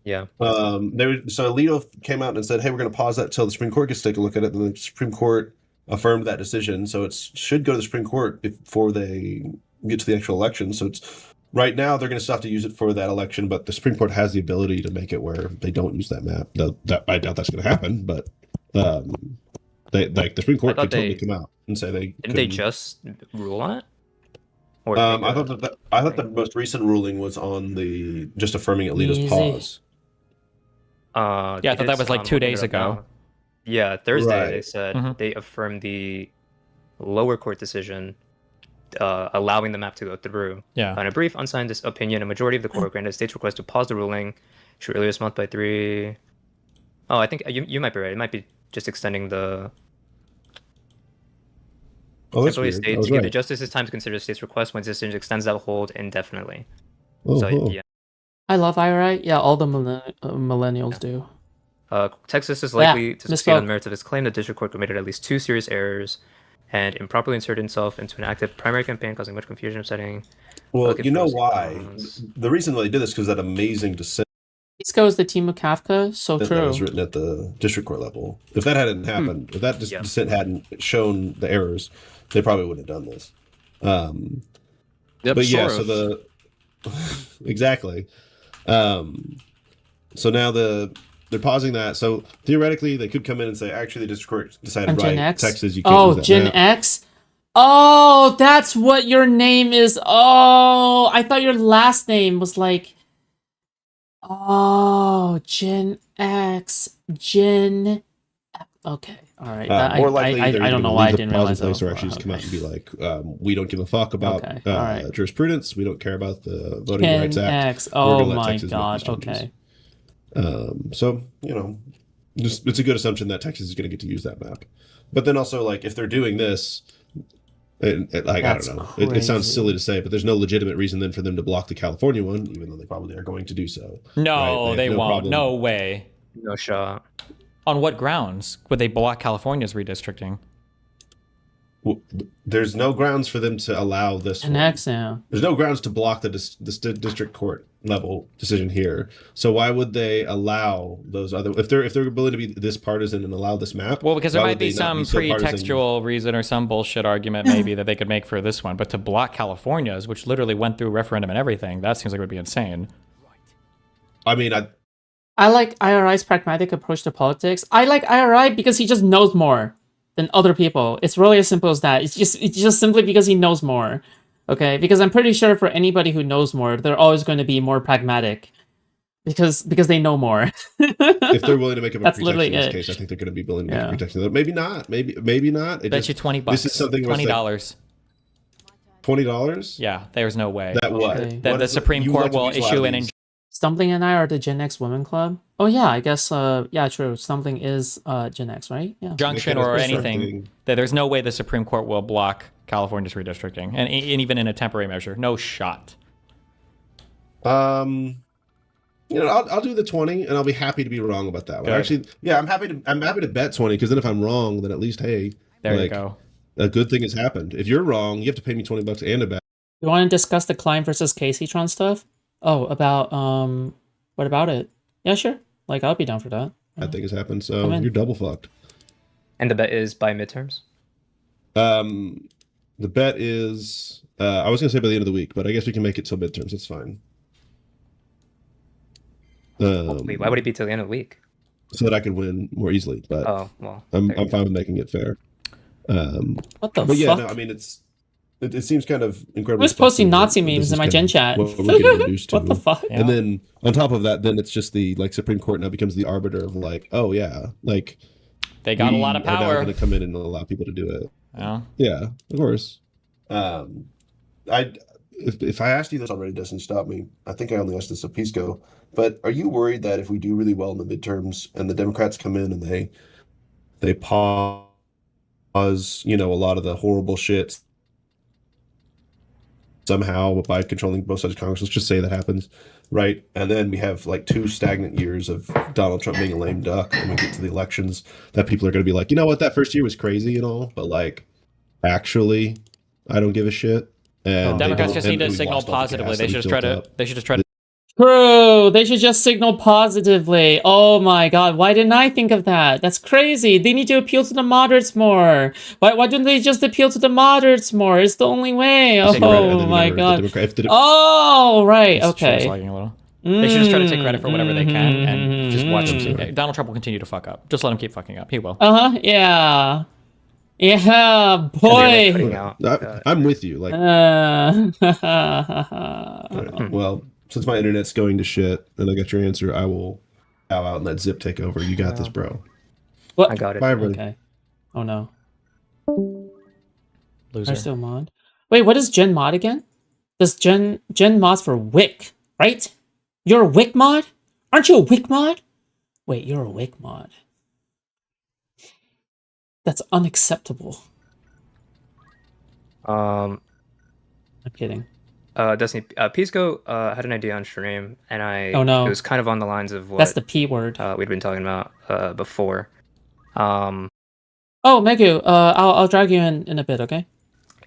Yeah. So Alito came out and said, "Hey, we're going to pause that until the Supreme Court gets to take a look at it." And the Supreme Court affirmed that decision, so it should go to the Supreme Court before they get to the actual election. So it's right now they're going to still have to use it for that election, but the Supreme Court has the ability to make it where they don't use that map. I doubt that's going to happen, but they like the Supreme Court could totally come out and say they didn't they just rule on it? Or I thought the most recent ruling was on the just affirming Alito's pause. Yeah, I thought that was like 2 days ago. Yeah, Thursday Right. they said they affirmed the lower court decision allowing the map to go through. Yeah. On a brief, unsigned opinion, a majority of the court granted the state's request to pause the ruling earlier this month by 3. Oh, I think you might be right. It might be just extending the. Oh, that's Temporary weird. state I was to give the right. justices time to consider the state's request when the decision extends that hold indefinitely. Oh, So oh. yeah. I love IRI. Yeah, all the millennials do. Texas is likely to succeed on misspoke. the merits of its claim. The district court committed at least 2 serious errors and improperly inserted itself into an active primary campaign, causing much confusion, upsetting. Well, Looking you know for why? response. The reason why they did this because that amazing dissent Isco is the team of Kafka. So that true. was written at the district court level. If that hadn't happened, if that Yeah. dissent hadn't shown the errors, they probably wouldn't have done this. Yep, But yeah, sort so of. exactly. So now they're pausing that. So theoretically, they could come in and say, actually, the district court decided On Gen right, X? Texas, you can't Oh, use that Gen map. X? Oh, that's what your name is. Oh, I thought your last name was like. Oh, Gen X. Gen. Okay, all right. More likely, I they're don't either know gonna why I leave the didn't pause in realize that. place or actually just come out and be like, we don't give a fuck about Okay, all right. jurisprudence. We don't care about the Voting Gen Rights Act. X. We're Oh gonna let my Texas make god. these changes. Okay. So just it's a good assumption that Texas is going to get to use that map. But then also, like, if they're doing this, I That's don't know. It sounds crazy. silly to say, but there's no legitimate reason then for them to block the California one, even though they probably are going to do so. No, Right? they have won't. problem- No way. No shot. On what grounds would they block California's redistricting? Well, there's no grounds for them to allow this. Gen one. X now. There's no grounds to block the district court level decision here. So why would they allow those other? If they're willing to be this partisan and allow this map? Well, because there why might would be they not some so partisan? pretextual reason or some bullshit argument maybe that they could make for this one, but to block California's, which literally went through referendum and everything, that seems like it would be insane. I mean, I like IRI's pragmatic approach to politics. I like IRI because he just knows more than other people. It's really as simple as that. It's just simply because he knows more. Okay, because I'm pretty sure for anybody who knows more, they're always going to be more pragmatic because they know more. if they're willing to make up a That's protection literally in this it. case, I think they're going to be willing to make Yeah. a protection. Maybe not. Maybe not. It Bet just- you $20. This is something where it's like $20. $20. Yeah, there's no way. That what? Okay. That What the is it? Supreme You Court like to will use a lot issue of an these. Stumbling and I are the Gen X Women Club. Oh yeah, I guess. Yeah, true. Stumbling is Gen X, right? Yeah. injunction They or can't anything. something- That there's no way the Supreme Court will block California's redistricting, and even in a temporary measure, no shot. I'll do the 20, and I'll be happy to be wrong about that one. Good. Actually, yeah, I'm happy to bet 20 because then if I'm wrong, then at least hey, There you like, go. a good thing has happened. If you're wrong, you have to pay me $20 and a bet. You want to discuss the Klein versus Casey-tron stuff? Oh, about what about it? Yeah, sure. Like I'll be down for that. That thing has happened, so I'm in. you're double fucked. And the bet is by midterms. The bet is I was gonna say by the end of the week, but I guess we can make it till midterms. It's fine. Wait, why would it be till the end of the week? So that I could win more easily, but Oh, well. I'm there you fine with making it fair. What the But yeah, fuck? no, I mean it seems kind of incredible. Who's posting Nazi memes in my Gen chat? What we're getting introduced to. What the fuck? Yeah. And then on top of that, then it's just the like Supreme Court now becomes the arbiter of like, oh yeah, like They got a lot of we are now power. going to come in and allow people to do it. Yeah. Yeah, of course. I if I asked you this already, doesn't stop me. I think I only asked this of Pisco. But are you worried that if we do really well in the midterms and the Democrats come in and they pause, a lot of the horrible shit somehow by controlling both sides of Congress? Let's just say that happens, right? And then we have like 2 stagnant years of Donald Trump being a lame duck, and we get to the elections that people are going to be like, you know what, that first year was crazy and all, but like, actually, I don't give a shit. And they Democrats don't- just need to and we signal lost all the positively. gas They that should we just try built to. up. They should just try to. True. They should just signal positively. Oh my god, why didn't I think of that? That's crazy. They need to appeal to the moderates more. Why don't they just appeal to the moderates more? It's the only way. Take credit, Oh and then my whenever the god. Democrat- if the- Oh, right. It's chair Okay. slugging a little. They should just try to take credit for whatever they can and just watch them. See. Donald Trump will continue to fuck up. Just let him keep fucking up. He will. Uh-huh. Yeah. Yeah, And they're, like, boy. putting out, I'm with you. Like, well, since my internet's going to shit and I got your answer, I will bow out and let Zip take over. You got this, bro. What? I got it. Bye, everybody. Okay. Oh no. Loser. I still mod. Wait, what is Gen mod again? Does Gen mods for Wick, right? You're a Wick mod? Aren't you a Wick mod? Wait, you're a Wick mod. That's unacceptable. Um, I'm kidding. Destiny, Pisco had an idea on stream, and Oh, no. it was kind of on the lines of what That's the P word. we'd been talking about before. Oh, Megu, I'll drag you in a bit, okay?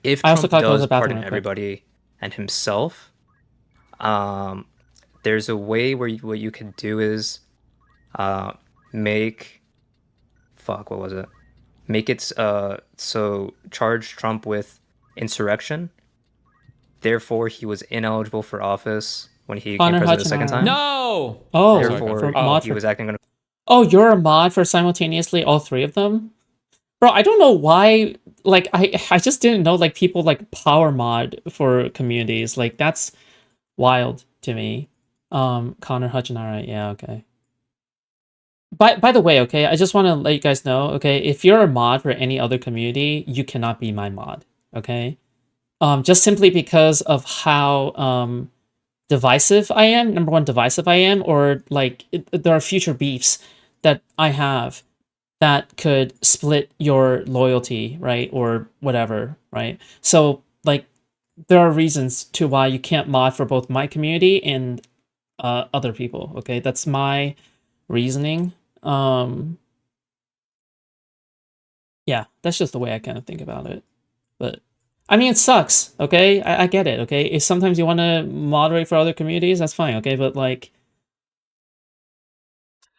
If I also Trump gotta go to does the bathroom pardon real quick. everybody and himself, there's a way where what you could do is make what was it? Make it so charge Trump with insurrection. Therefore, he was ineligible for office when he became Connor president the second Hutchinson. time. No. Oh, Therefore, for mod he for... was acting on. Oh, you're a mod for simultaneously all three of them? Bro, I don't know why, like, I just didn't know, like, people, like, power mod for communities. Like, that's wild to me. Connor Hutchin, alright, yeah, okay. By the way, okay, I just want to let you guys know, okay, if you're a mod for any other community, you cannot be my mod, okay? Just simply because of how, divisive I am, number one, divisive I am, or, like, there are future beefs that I have that could split your loyalty, right? Or whatever, right? So, like, there are reasons to why you can't mod for both my community and other people, okay? That's my reasoning. Yeah, that's just the way I kind of think about it. But, I mean, it sucks, okay? I get it, okay? If sometimes you want to moderate for other communities, that's fine, okay? But, like,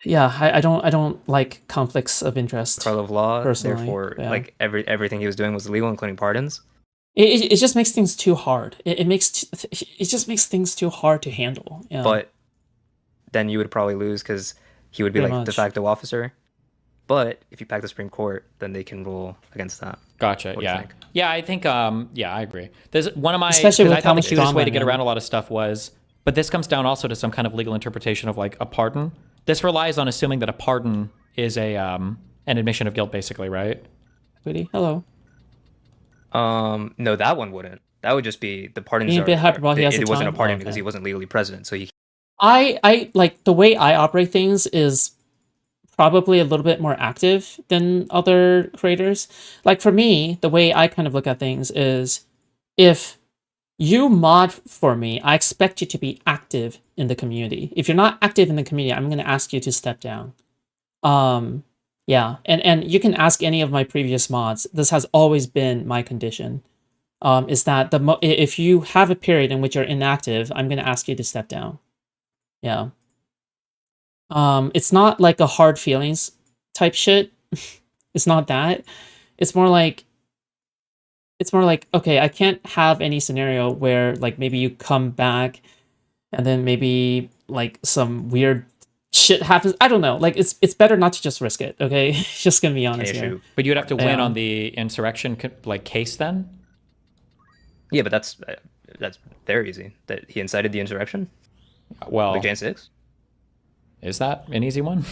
yeah, I don't like conflicts of interest. Part of law, personally, therefore, yeah. like everything he was doing was illegal, including pardons. It just makes things too hard. It just makes things too hard to handle. Yeah. But then you would probably lose because he would be Pretty like de much. facto officer. But if you pack the Supreme Court, then they can rule against that. Gotcha. What do you Yeah. think? Yeah, I think yeah, I agree. There's one of my Especially 'cause with I how thought the much cutest drama way to in get there. around a lot of stuff was, but this comes down also to some kind of legal interpretation of like a pardon. This relies on assuming that a pardon is a an admission of guilt, basically, right? Goody, hello. No, that one wouldn't. That would just be the pardons. Being a bit hyperbolic, he has It the wasn't a time? pardon Oh, because okay. he wasn't legally president, so he. I like the way I operate things is probably a little bit more active than other creators. Like for me, the way I kind of look at things is if you mod for me, I expect you to be active in the community. If you're not active in the community, I'm going to ask you to step down. Yeah, and you can ask any of my previous mods. This has always been my condition. Is that if you have a period in which you're inactive, I'm going to ask you to step down. Yeah. It's not like a hard feelings type shit. It's not that. It's more like, okay, I can't have any scenario where like maybe you come back and then maybe like some weird shit happens. I don't know. Like it's better not to just risk it, okay? Just gonna be honest here. issue. But you'd have to win Yeah. on the insurrection like case then. Yeah, but that's very easy. That he incited the insurrection, Well, like Jan 6. is that an easy one?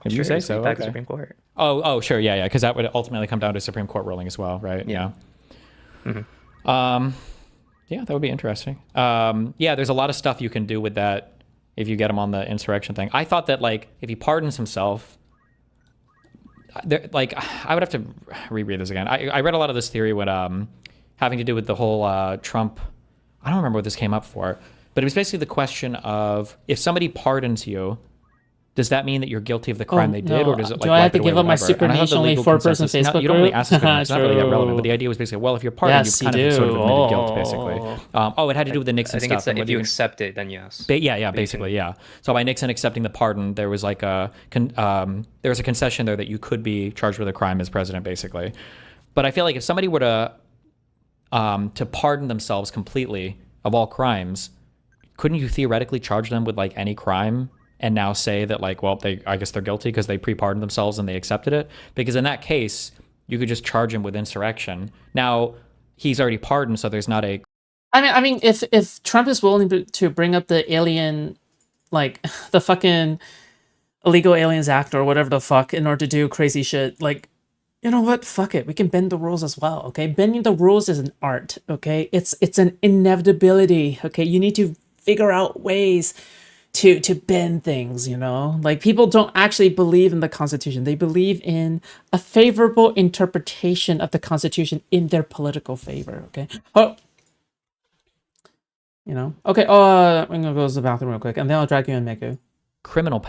If you Sure, say it's so. back to Okay. Supreme Court. Oh, sure, yeah, because that would ultimately come down to a Supreme Court ruling as well, right? Yeah. Yeah, that would be interesting. Yeah, there's a lot of stuff you can do with that if you get him on the insurrection thing. I thought that like if he pardons himself, like I would have to reread this again. I read a lot of this theory when having to do with the whole Trump. I don't remember what this came up for, but it was basically the question of if somebody pardons you, does that mean that you're guilty of the crime they did, or does it like do I have wipe to it away, give up my whatever? super And I thought niche the only legal 4-person consensus- Facebook you don't really group? ask this question, it's not really that relevant, but the True. idea was basically, well, if you're pardoned, Yes, you've kind you of sort of do. admitted guilt, basically. It had to do with the Nixon I think stuff. it's that and if whether you can- accept it, then yes. Basically, yeah. So by Nixon accepting the pardon, there was like there was a concession there that you could be charged with a crime as president, basically. But I feel like if somebody were to pardon themselves completely of all crimes, couldn't you theoretically charge them with like any crime and now say that like, well, I guess they're guilty because they pre-pardoned themselves and they accepted it? Because in that case, you could just charge him with insurrection. Now he's already pardoned, so there's not a. I mean, if Trump is willing to bring up the alien, like the fucking Illegal Aliens Act or whatever the fuck, in order to do crazy shit, like, you know what? Fuck it. We can bend the rules as well. Okay, bending the rules is an art. Okay, it's an inevitability. Okay, you need to figure out ways to bend things, you know? Like, people don't actually believe in the Constitution. They believe in a favorable interpretation of the Constitution in their political favor, okay? Oh, you know? Okay, I'm gonna go to the bathroom real quick, and then I'll drag you in, Meku. Criminal